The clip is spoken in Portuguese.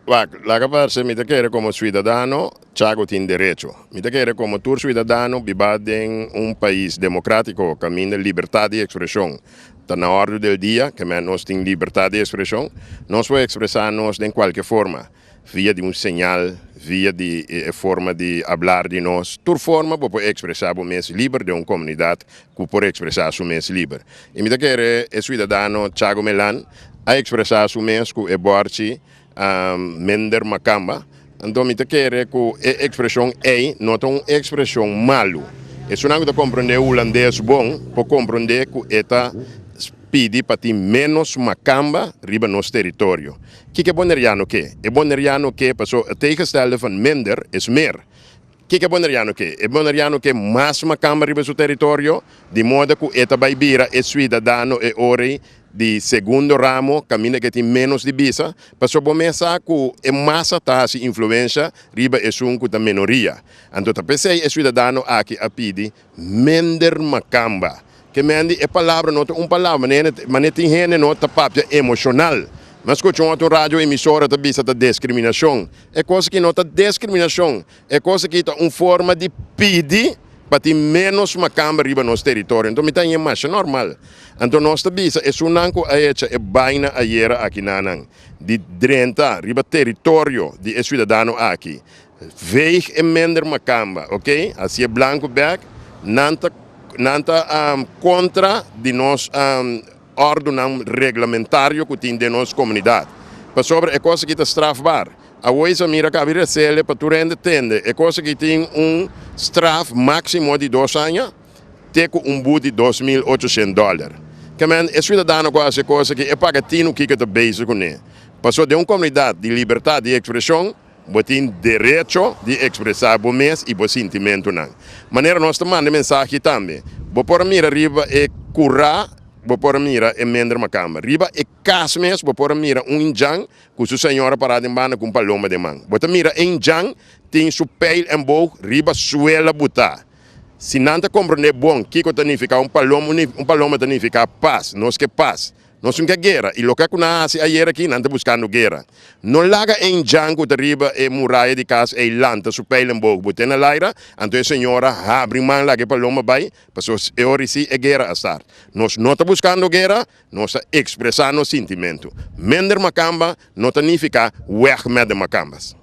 La caparse mi te quiere como ciudadano, Chago tiene derecho. Mi te quiere como tu ciudadano, viva en un país democrático, camina libertad de expresión. Está na orden del día, que nos tiene libertad de expresión, nos puede expresarnos de cualquier forma, via de un señal, via de forma de hablar de nós, toda forma para poder expressar o mês livre de uma comunidade que pode expressar o mês livre. E me da querer é cidadão Thiago Melan a expressar o mês que é borte Mender Makamba. Então me da querer que a expressão é não é uma expressão malo. É só não compreender o holandês bom para compreender que está pedi para ter menos macamba riba nos território. Que é boneriano que? É boneriano que passou a tegenstelde van minder is meer. Que é boneriano que? É boneriano que mais macamba riba seu território, de modo que eta baibira é cidadano e ore de segundo ramo, caminha que tem menos de bisa, passou bom pensar que é massa taxa influência riba é sunco da minoria. Então tá pensei é cidadano aqui a pedir minder macamba. Que mendi é palavra não uma palavra mas tem gente não tá papia emocional mas que uma rádio emissora tá bisa da discriminação é coisa que não tá discriminação é coisa que tá uma forma de pedir para ter menos uma câmara riba nos território então me tá em marcha normal então nós tá bisa é sunanco a é baina a era aqui nanang de 30 riba território de cidadão aqui veig e minder uma câmara ok assim é blanco back nanta contra de nós ordem regulamentário que tem de nossa comunidade. Para sobre é coisa que está strafbar. A coisa mira que a vir cele para tu rende tende. É coisa que tem straf máximo de 2 anos, tem um bu de $2.800. Que man é cidadão quase coisa que é pagatino que está base com ele. Passou de uma comunidade de liberdade de expressão você tem direito de expressar o mês e o sentimento. Maneira nós mandamos mensagem também. Você pode mirar riba e curar, você pode mirar e mender uma cama. Riba e caso mês, você pode mirar injang, que sua senhora parada em banda com paloma de mão. Você mira injang, tem seu pele em boca, riba suela botar. Se não te compreender bom, que significa paloma significa paz, nós que paz. Nós não queremos guerra, e o que nós ayer aqui não estamos buscando guerra. Não larga em jango de riba e muralha de casa e lanta su pele em boca, bote na laira, então a senhora abre mão lá que paloma vai, para é hora se é guerra a estar. Nós não estamos buscando guerra, nós estamos expressando sentimento. Mender macamba não significa weg met de macambas.